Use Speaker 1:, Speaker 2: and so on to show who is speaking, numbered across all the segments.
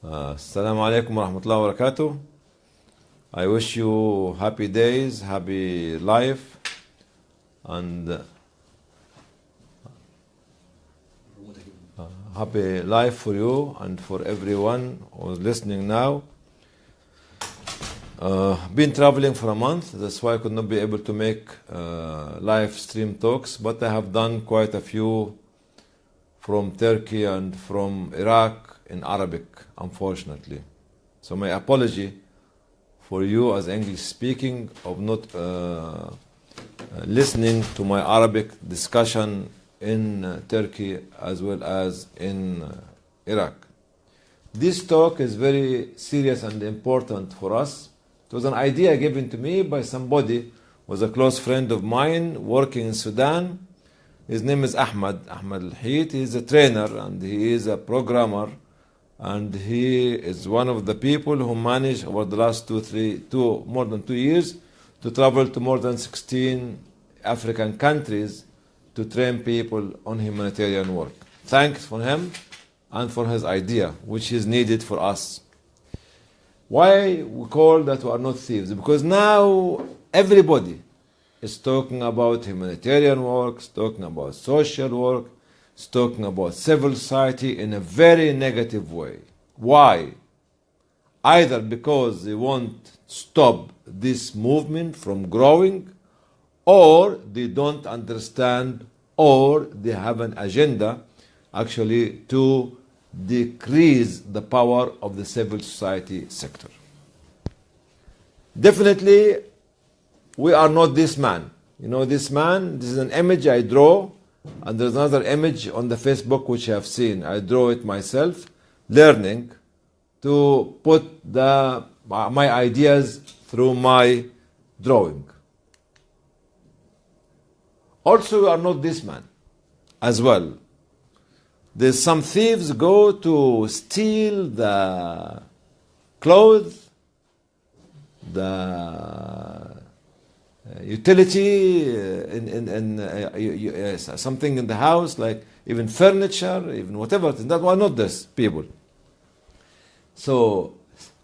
Speaker 1: Assalamu alaikum wa rahmatullahi wa barakatuh. I wish you happy days, happy life, and happy life for you and for everyone who's listening now. Been traveling for a month, that's why I could not be able to make live stream talks, but I have done quite a few from Turkey and from Iraq in Arabic, unfortunately. So my apology for you as English speaking of not listening to my Arabic discussion in Turkey as well as in Iraq. This talk is very serious and important for us. It was an idea given to me by somebody who was a close friend of mine working in Sudan. His name is Ahmad Al-Heat. He is a trainer and he is a programmer, and he is one of the people who managed over the last more than 2 years to travel to more than 16 African countries to train people on humanitarian work. Thanks for him and for his idea, which is needed for us. Why we call that we are not thieves? Because now everybody is talking about humanitarian work, is talking about social work, is talking about civil society in a very negative way. Why? Either because they want to stop this movement from growing, or they don't understand, or they have an agenda actually to decrease the power of the civil society sector. Definitely, we are not this man. You know this man, this is an image I draw, and there's another image on the Facebook which I have seen. I draw it myself, learning to put my ideas through my drawing. Also, we are not this man as well. There's some thieves go to steal the clothes, the utility, something in the house, like even furniture, even whatever. That were not these people. So,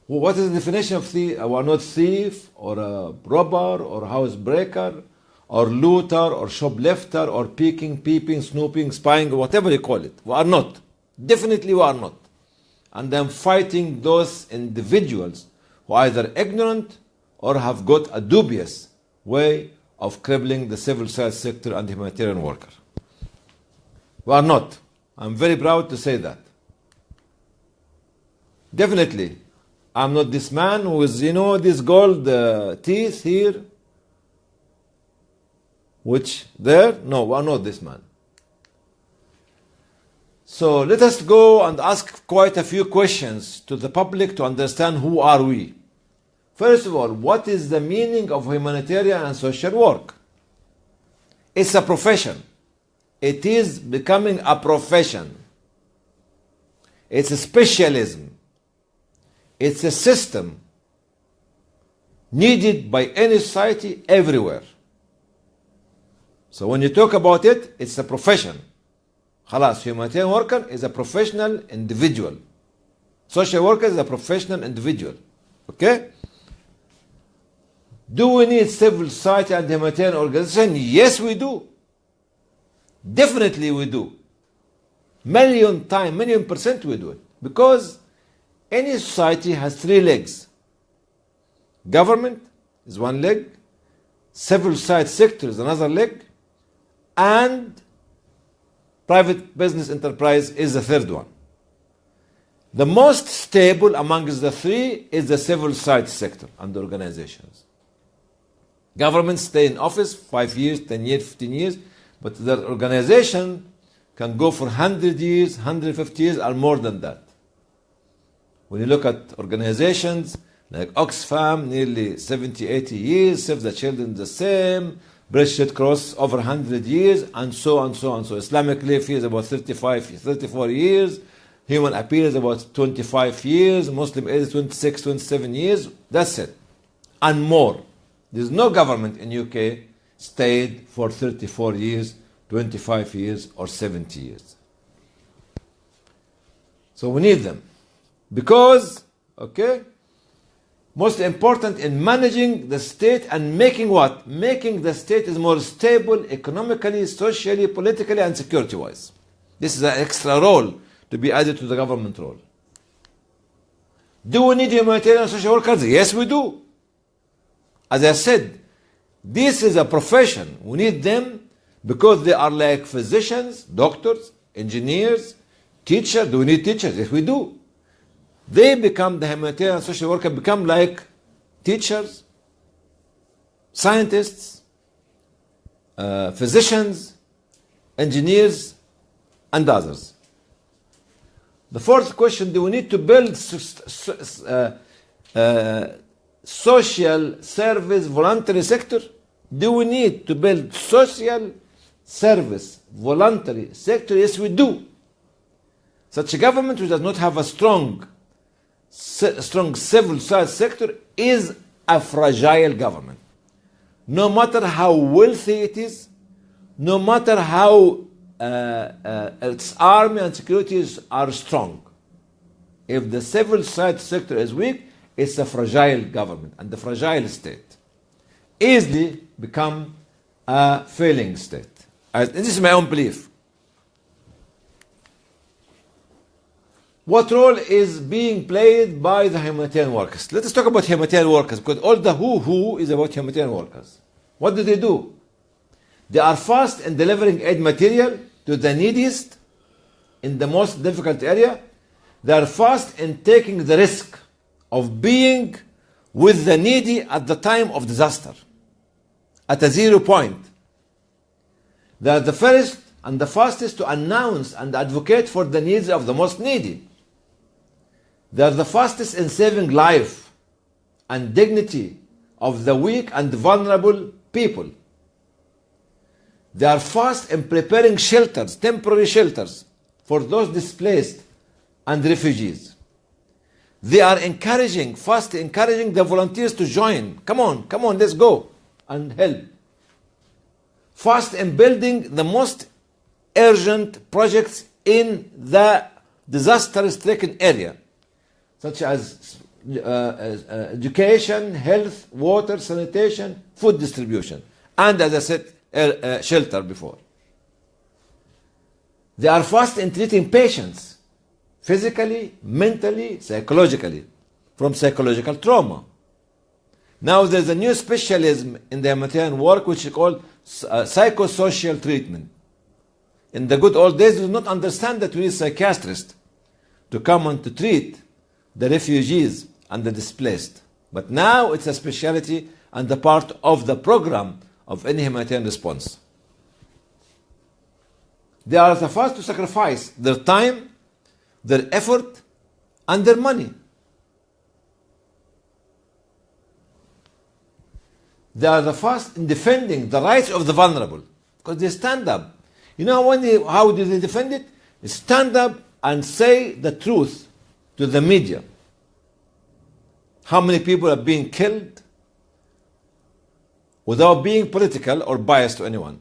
Speaker 1: what is the definition of thief? We are not thief, or a robber, or housebreaker, or looter, or shoplifter, or peeping, snooping, spying, whatever you call it. We are not. Definitely we are not. And I'm fighting those individuals who are either ignorant or have got a dubious way of crippling the civil society sector and humanitarian worker. We are not. I'm very proud to say that. Definitely, I'm not this man who is, this gold teeth here, which there, no, we are not this man. So let us go and ask quite a few questions to the public to understand who are we. First of all, what is the meaning of humanitarian and social work? It's a profession. It is becoming a profession. It's a specialism. It's a system needed by any society everywhere. So when you talk about it, it's a profession. Khalas, humanitarian worker is a professional individual. Social worker is a professional individual. Okay? Do we need civil society and humanitarian organization? Yes, we do. Definitely we do. Million% we do it. Because any society has 3 legs. Government is one leg, civil society sector is another leg, and private business enterprise is the third one. The most stable amongst the 3 is the civil society sector and the organizations. Governments stay in office 5 years, 10 years, 15 years, but their organization can go for 100 years, 150 years, or more than that. When you look at organizations like Oxfam, nearly 70, 80 years, Save the Children the same, British Red Cross over 100 years, and so on, so on. So Islamic Relief is about 34 years, Human Appeal is about 25 years, Muslim Aid is 26, 27 years, that's it. And more. There's no government in UK stayed for 34 years, 25 years, or 70 years. So we need them. Because, okay, most important in managing the state and making what? Making the state is more stable economically, socially, politically, and security-wise. This is an extra role to be added to the government role. Do we need humanitarian and social workers? Yes, we do. As I said, this is a profession. We need them because they are like physicians, doctors, engineers, teachers. Do we need teachers? Yes, we do. They become, the humanitarian and social worker become like teachers, scientists, physicians, engineers, and others. The fourth question, do we need to build social service voluntary sector? Do we need to build social service voluntary sector? Yes, we do. Such a government which does not have a strong civil society sector is a fragile government. No matter how wealthy it is, no matter how its army and securities are strong, if the civil society sector is weak, it's a fragile government, and the fragile state easily become a failing state. This is my own belief. What role is being played by the humanitarian workers? Let us talk about humanitarian workers, because all the who is about humanitarian workers. What do? They are fast in delivering aid material to the neediest in the most difficult area. They are fast in taking the risk of being with the needy at the time of disaster, at a 0 point. They are the first and the fastest to announce and advocate for the needs of the most needy. They are the fastest in saving life and dignity of the weak and vulnerable people. They are fast in preparing shelters, temporary shelters, for those displaced and refugees. They are fast encouraging the volunteers to join. Come on, let's go and help. Fast in building the most urgent projects in the disaster-stricken area, such as education, health, water, sanitation, food distribution, and as I said, shelter before. They are fast in treating patients physically, mentally, psychologically, from psychological trauma. Now there's a new specialism in the humanitarian work which is called psychosocial treatment. In the good old days, we did not understand that we need psychiatrists to come and to treat the refugees and the displaced. But now it's a specialty and a part of the program of any humanitarian response. They are the first to sacrifice their time, their effort, and their money. They are the first in defending the rights of the vulnerable, because they stand up. You know how do they defend it? They stand up and say the truth to the media. How many people are being killed without being political or biased to anyone?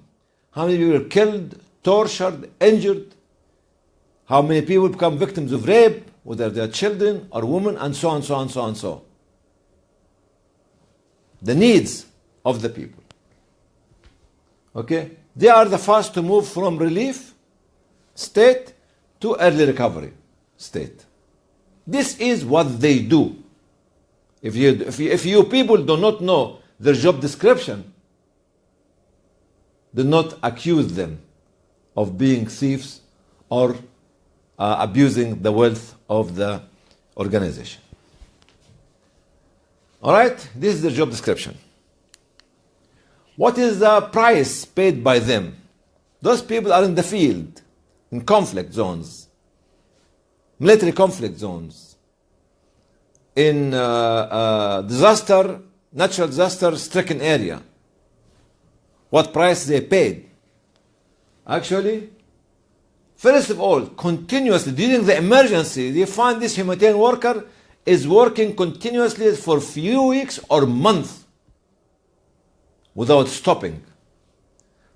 Speaker 1: How many people are killed, tortured, injured? How many people become victims of rape, whether they are children or women, and so on. The needs of the people. Okay? They are the first to move from relief state to early recovery state. This is what they do. If you people do not know their job description, do not accuse them of being thieves or abusing the wealth of the organization. All right, this is the job description. What is the price paid by them? Those people are in the field, in conflict zones, military conflict zones, in natural disaster stricken area. What price they paid? Actually, first of all, continuously during the emergency, they find this humanitarian worker is working continuously for few weeks or months without stopping,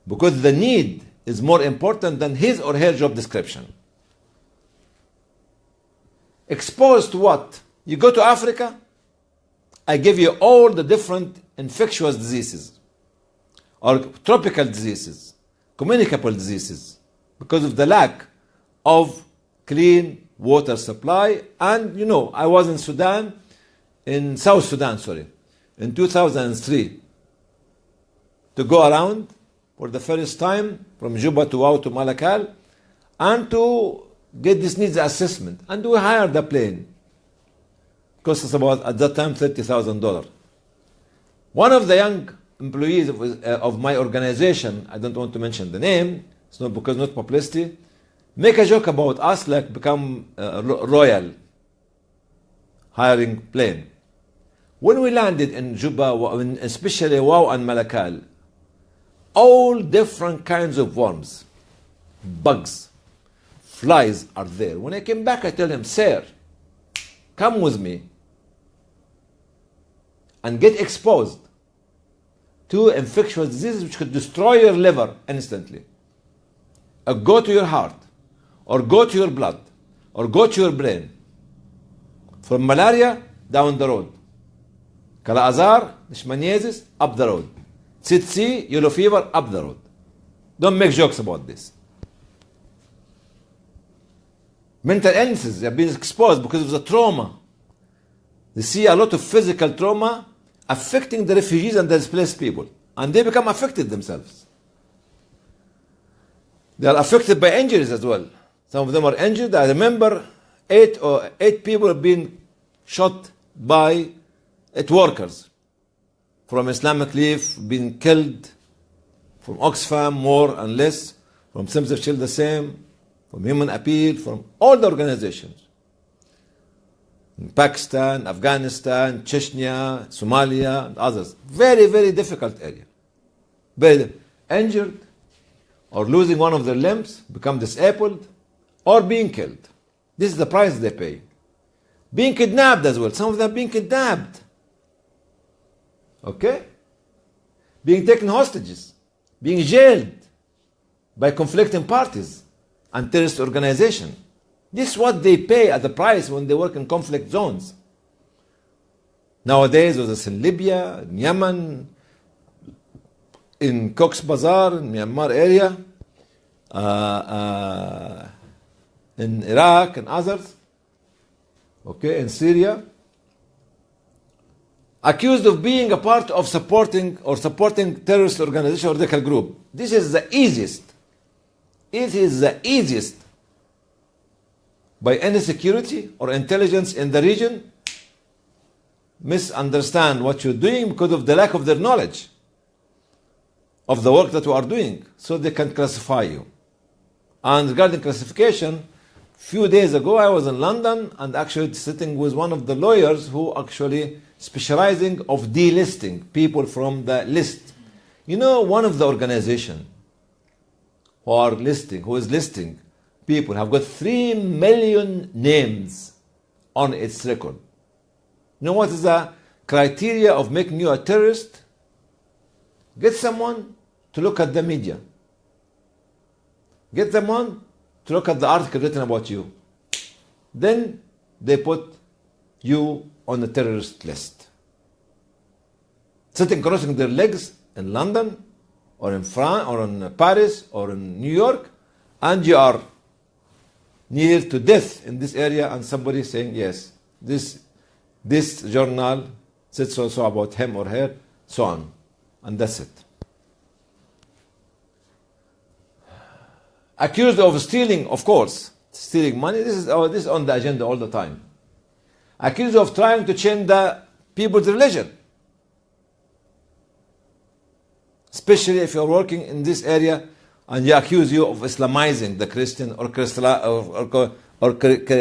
Speaker 1: because the need is more important than his or her job description. Exposed to what? You go to Africa, I give you all the different infectious diseases or tropical diseases, communicable diseases, because of the lack of clean water supply. And you know, I was in South Sudan, in 2003, to go around for the first time from Juba to Wau to Malakal and to get this needs assessment. And we hired a plane. Cost us about, at that time, $30,000. One of the young employees of my organization, I don't want to mention the name, it's not because not publicity, make a joke about us like become royal, hiring plane. When we landed in Juba, especially Wau and Malakal, all different kinds of worms, bugs, flies are there. When I came back, I tell him, sir, come with me and get exposed to infectious diseases which could destroy your liver instantly, or go to your heart, or go to your blood, or go to your brain. From malaria, down the road. Kala Azar, leishmaniasis, up the road. Tsetse, yellow fever, up the road. Don't make jokes about this. Mental illnesses have been exposed because of the trauma. They see a lot of physical trauma affecting the refugees and the displaced people, and they become affected themselves. They are affected by injuries as well. Some of them are injured. I remember eight people have been shot by 8 workers from Islamic Relief, been killed, from Oxfam more and less, from Save the Children the same, from Human Appeal, from all the organizations. In Pakistan, Afghanistan, Chechnya, Somalia, and others. Very, very difficult area. Very injured, or losing one of their limbs, become disabled, or being killed. This is the price they pay. Being kidnapped as well. Some of them being kidnapped. Okay? Being taken hostages. Being jailed by conflicting parties and terrorist organizations. This is what they pay at the price when they work in conflict zones. Nowadays, whether it's in Libya, in Yemen, in Cox's Bazar, in Myanmar area, in Iraq and others, okay, in Syria, accused of being a part of supporting terrorist organization or radical group. This is the easiest. It is the easiest by any security or intelligence in the region misunderstand what you're doing because of the lack of their knowledge of the work that you are doing, so they can classify you. And regarding classification, few days ago I was in London and actually sitting with one of the lawyers who actually specializing of delisting people from the list. You know, one of the organization who is listing people have got 3 million names on its record. You know what is the criteria of making you a terrorist? Get someone to look at the media. Get someone to look at the article written about you. Then they put you on the terrorist list. Sitting crossing their legs in London or in France or in Paris or in New York, and you are near to death in this area, and somebody saying, yes, this journal said so about him or her, so on. And that's it. Accused of stealing, of course, stealing money, this is on the agenda all the time. Accused of trying to change the people's religion. Especially if you're working in this area and they accuse you of Islamizing the Christian or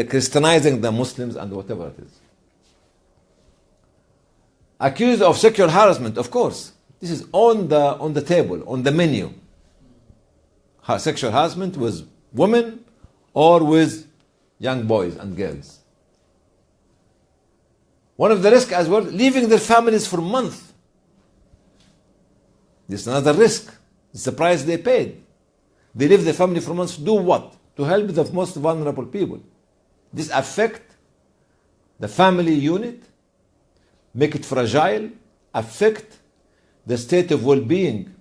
Speaker 1: Christianizing the Muslims and whatever it is. Accused of sexual harassment, of course. This is on the table, on the menu. Sexual harassment with women or with young boys and girls. One of the risks as well, leaving their families for months. This is another risk. It's the price they paid. They leave their family for months to do what? To help the most vulnerable people. This affects the family unit, make it fragile, affect the state of well-being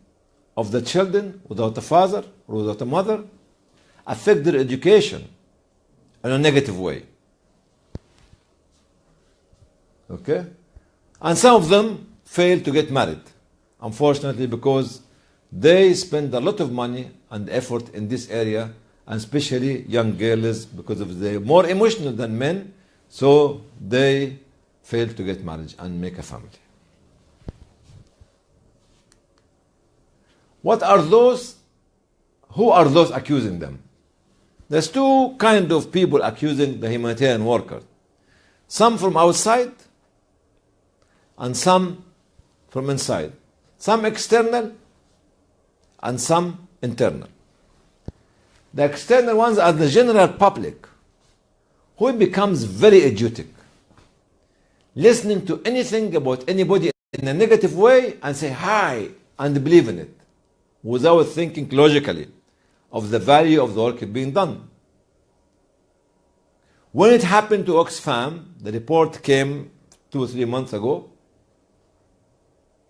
Speaker 1: of the children without a father or without a mother, affect their education in a negative way. Okay? And some of them fail to get married, unfortunately, because they spend a lot of money and effort in this area, and especially young girls, because of they're more emotional than men, so they fail to get married and make a family. What are those? Who are those accusing them? There's two kinds of people accusing the humanitarian workers. Some from outside and some from inside. Some external and some internal. The external ones are the general public, who becomes very idiotic, listening to anything about anybody in a negative way and say hi and believe in it, without thinking logically of the value of the work being done. When it happened to Oxfam, the report came 2 or 3 months ago,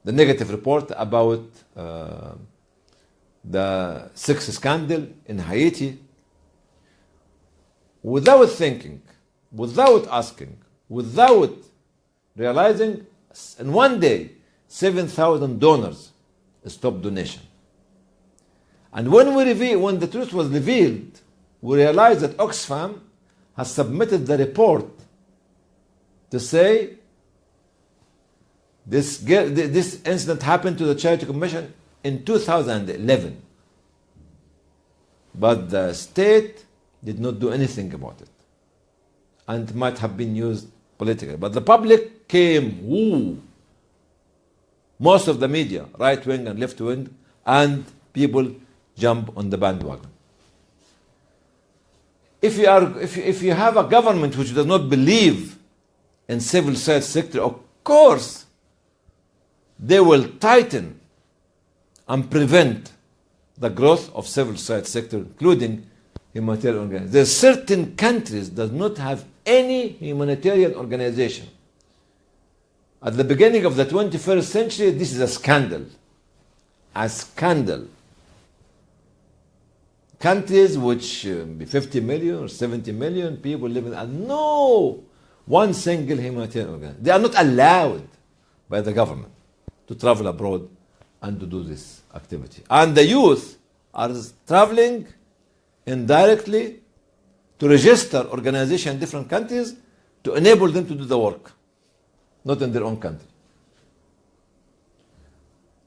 Speaker 1: the negative report about the sex scandal in Haiti, without thinking, without asking, without realizing, in one day, 7,000 donors stopped donation. And when the truth was revealed, we realized that Oxfam has submitted the report to say this incident happened to the Charity Commission in 2011. But the state did not do anything about it. And it might have been used politically. But the public came, woo, most of the media, right wing and left wing, and people jump on the bandwagon. If you have a government which does not believe in civil society sector, of course they will tighten and prevent the growth of civil society sector, including humanitarian organizations. There are certain countries that do not have any humanitarian organization. At the beginning of the 21st century, this is a scandal. A scandal. Countries which 50 million or 70 million people living, and no one single humanitarian organization. They are not allowed by the government to travel abroad and to do this activity. And the youth are traveling indirectly to register organizations in different countries to enable them to do the work, not in their own country.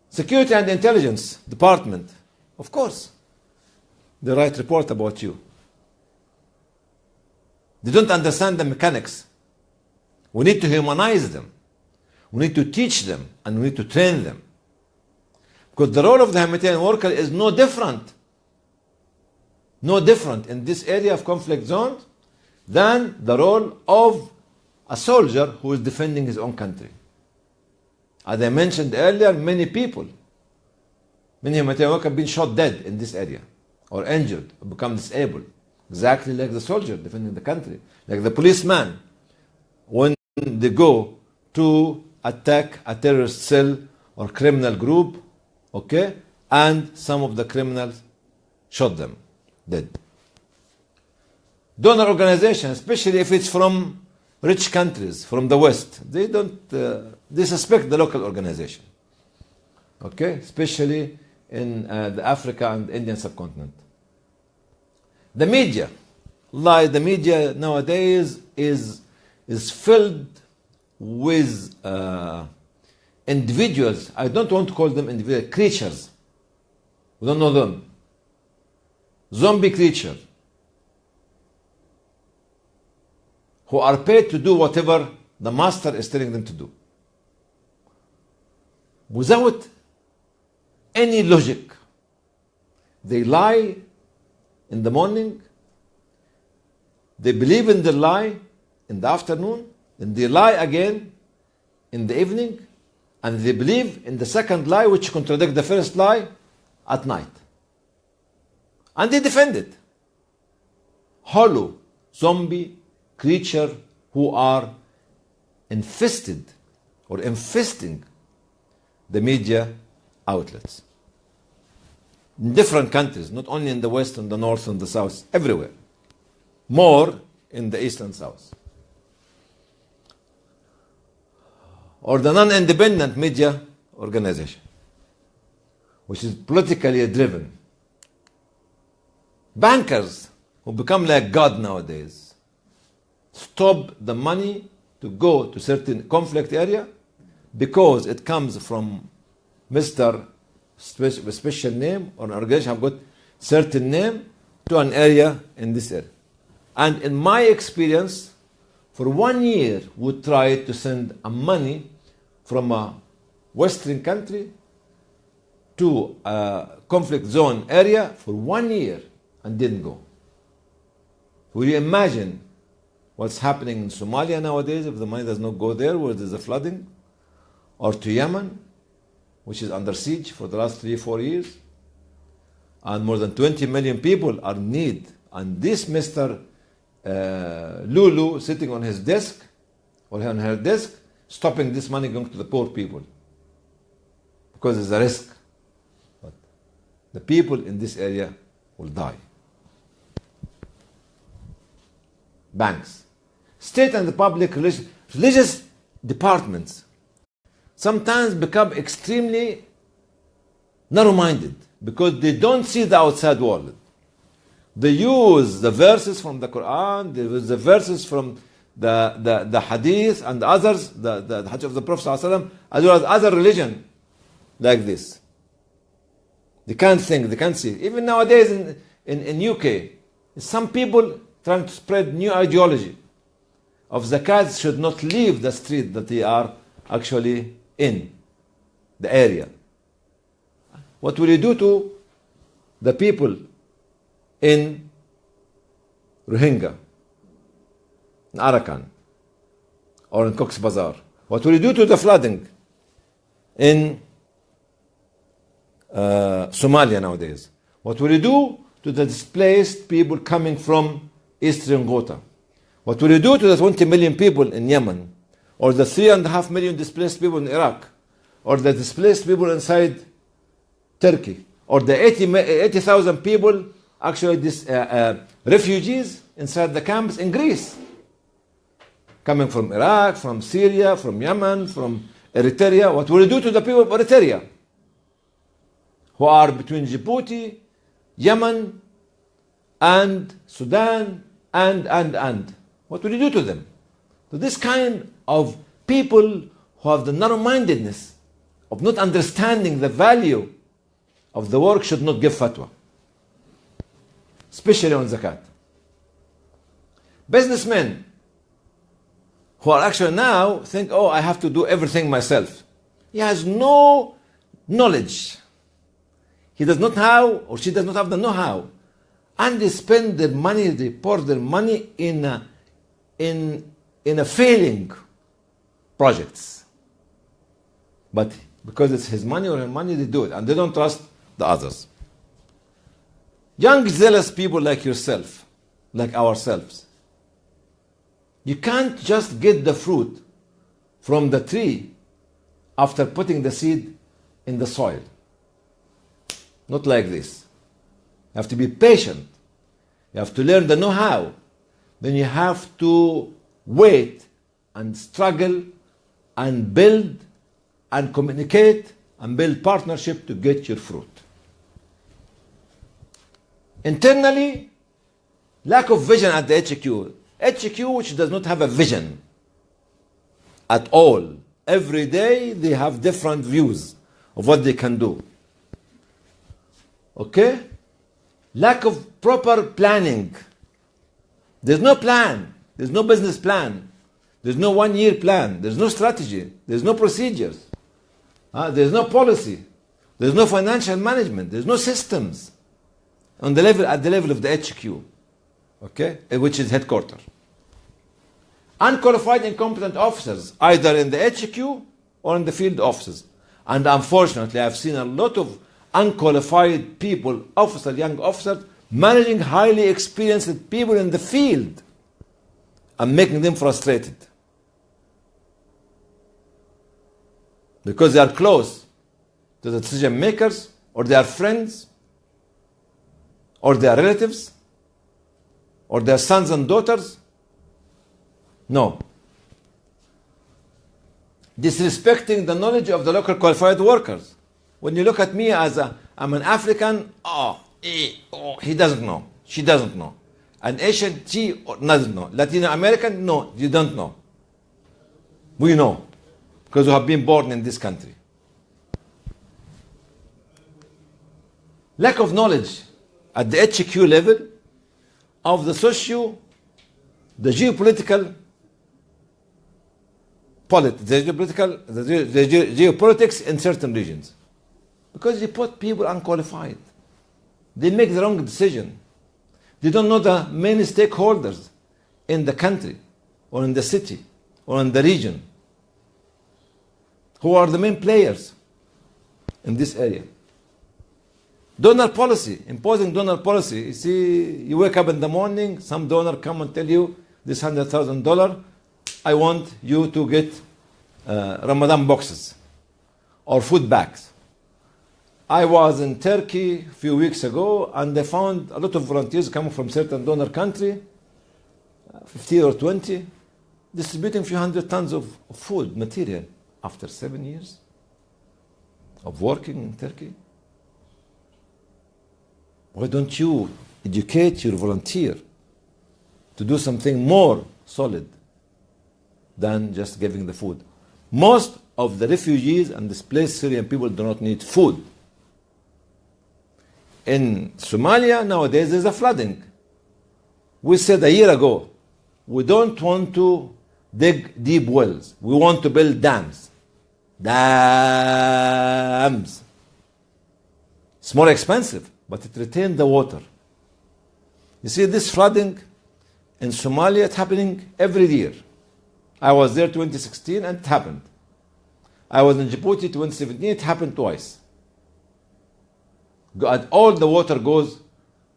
Speaker 1: Security and Intelligence Department, of course, they write report about you. They don't understand the mechanics. We need to humanize them. We need to teach them and we need to train them. Because the role of the humanitarian worker is no different in this area of conflict zones than the role of a soldier who is defending his own country. As I mentioned earlier, many humanitarian workers have been shot dead in this area, or injured, or become disabled. Exactly like the soldier defending the country. Like the policeman, when they go to attack a terrorist cell or criminal group, okay, and some of the criminals shot them dead. Donor organizations, especially if it's from rich countries, from the West, they suspect the local organization, okay, especially in the Africa and Indian subcontinent. The media nowadays is filled with individuals. I don't want to call them individual creatures. We don't know them. Zombie creatures who are paid to do whatever the master is telling them to do, without any logic. They lie in the morning, they believe in the lie in the afternoon, and they lie again in the evening, and they believe in the second lie which contradicts the first lie at night. And they defend it. Hollow, zombie creature who are infested or infesting the media outlets. In different countries, not only in the West and the North and the South, everywhere. More in the East and South. Or the non-independent media organization, which is politically driven. Bankers, who become like God nowadays, stop the money to go to certain conflict area because it comes from Mr. Special name, or an organization have got certain name to an area in this area. And in my experience, for 1 year, we tried to send money from a Western country to a conflict zone area for 1 year and didn't go. Will you imagine what's happening in Somalia nowadays if the money does not go there where there's a flooding? Or to Yemen, which is under siege for the last 3-4 years, and more than 20 million people are in need. And this Mr. Lulu sitting on his desk or on her desk, stopping this money going to the poor people because it's a risk. But the people in this area will die. Banks, state and the public religious departments sometimes become extremely narrow-minded because they don't see the outside world. They use the verses from the Quran, they use the verses from the Hadith and others, the Hadith of the Prophet ﷺ, as well as other religion like this. They can't think, they can't see. Even nowadays in UK, some people trying to spread new ideology of zakats should not leave the street that they are actually in the area. What will you do to the people in Rohingya, in Arakan, or in Cox's Bazar? What will you do to the flooding in Somalia nowadays? What will you do to the displaced people coming from Eastern Ghouta? What will you do to the 20 million people in Yemen? Or the 3.5 million displaced people in Iraq? Or the displaced people inside Turkey? Or the 80,000 people, actually refugees inside the camps in Greece? Coming from Iraq, from Syria, from Yemen, from Eritrea. What will you do to the people of Eritrea? Who are between Djibouti, Yemen, and Sudan, and. What will you do to them? So this kind of people who have the narrow-mindedness of not understanding the value of the work should not give fatwa, especially on zakat. Businessmen who are actually now think, oh, I have to do everything myself. He has no knowledge. He does not have, or she does not have the know-how. And they spend their money, they pour their money in a failing projects. But because it's his money or her money, they do it. And they don't trust the others. Young, zealous people like yourself, like ourselves, you can't just get the fruit from the tree after putting the seed in the soil. Not like this. You have to be patient. You have to learn the know-how. Then you have to wait and struggle and build and communicate and build partnership to get your fruit. Internally, lack of vision at the HQ. HQ which does not have a vision at all. Every day they have different views of what they can do. Okay? Lack of proper planning. There's no plan. There's no business plan. There's no 1 year plan. There's no strategy. There's no procedures. There's no policy. There's no financial management. There's no systems on the level, at the level of the HQ, okay, which is headquarters. Unqualified, incompetent officers, either in the HQ or in the field offices. And unfortunately, I've seen a lot of unqualified people, officers, young officers, managing highly experienced people in the field and making them frustrated. because they are close to the decision makers, or they are friends, or they are relatives, or their sons and daughters. No. Disrespecting the knowledge of the local qualified workers. When you look at me as I'm an African, he doesn't know. She doesn't know. An Asian, she doesn't know. Latino American, no, you don't know. We know, because we have been born in this country. Lack of knowledge at the HQ level of the the geopolitics in certain regions. Because you put people unqualified. They make the wrong decision. They don't know the main stakeholders in the country, or in the city, or in the region. Who are the main players in this area? Donor policy, imposing donor policy. You see, you wake up in the morning, some donor come and tell you, this $100,000, I want you to get Ramadan boxes or food bags. I was in Turkey a few weeks ago, and I found a lot of volunteers coming from certain donor country, 15 or 20, distributing a few hundred tons of food material after 7 years of working in Turkey. Why don't you educate your volunteer to do something more solid than just giving the food? Most of the refugees and displaced Syrian people do not need food. In Somalia nowadays there's a flooding. We said a year ago, we don't want to dig deep wells. We want to build dams. Dams. It's more expensive, but it retains the water. You see, this flooding in Somalia, it's happening every year. I was there 2016 and it happened. I was in Djibouti 2017, it happened twice. And all the water goes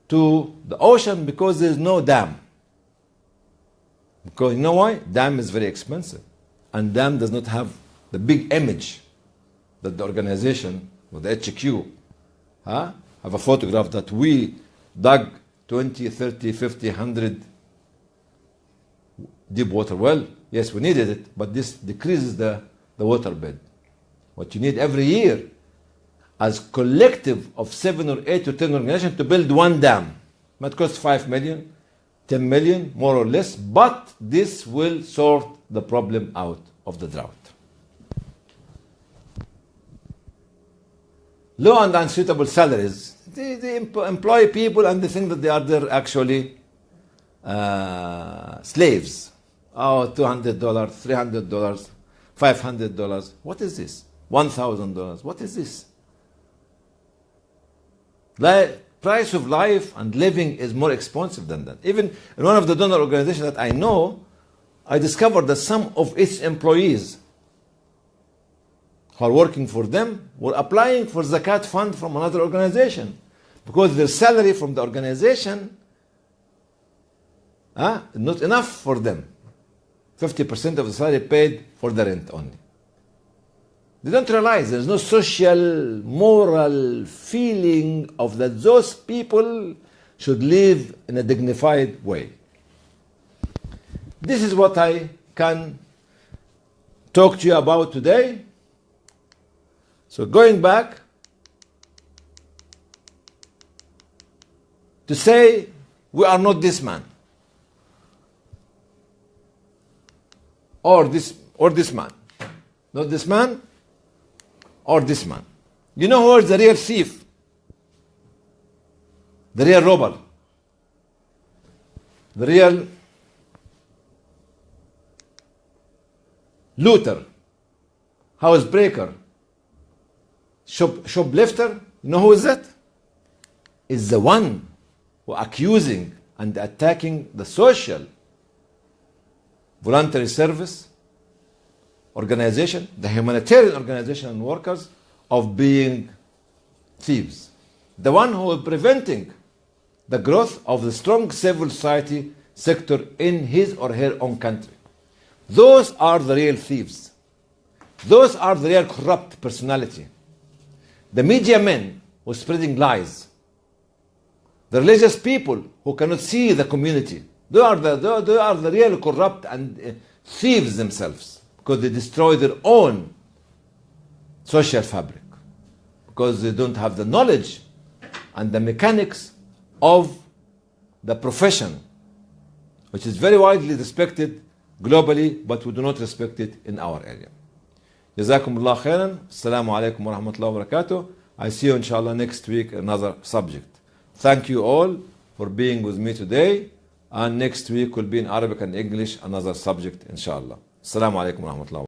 Speaker 1: to the ocean because there's no dam. Because you know why? Dam is very expensive. And dam does not have the big image that the organization, or the HQ, have a photograph that we dug 20, 30, 50, 100 deep water well. Yes, we needed it, but this decreases the water bed. What you need every year as collective of 7 or 8 or 10 organizations to build one dam. Might cost 5 million, 10 million, more or less, but this will sort the problem out of the drought. Low and unsuitable salaries. They employ people and they think that they are there actually slaves. Oh, $200, $300, $500. What is this? $1,000. What is this? The price of life and living is more expensive than that. Even in one of the donor organizations that I know, I discovered that some of its employees who are working for them were applying for zakat fund from another organization because their salary from the organization not enough for them. 50% of the salary paid for the rent only. They don't realize there's no social, moral feeling of that those people should live in a dignified way. This is what I can talk to you about today. So going back to say we are not this man or this man, not this man or this man. You know who is the real thief? The real robber? The real looter, housebreaker, shoplifter? You know who is that? Is the one who accusing and attacking the social voluntary service organization, the humanitarian organization and workers of being thieves. The one who is preventing the growth of the strong civil society sector in his or her own country. Those are the real thieves. Those are the real corrupt personality. The media men who are spreading lies. The religious people who cannot see the community. They are the real corrupt and thieves themselves, because they destroy their own social fabric, because they don't have the knowledge and the mechanics of the profession, which is very widely respected globally, but we do not respect it in our area. جزاكم الله خيرا. السلام عليكم ورحمة الله وبركاته. I see you inshallah next week, another subject. Thank you all for being with me today, and next week will be in Arabic and English, another subject inshallah. السلام عليكم ورحمة الله.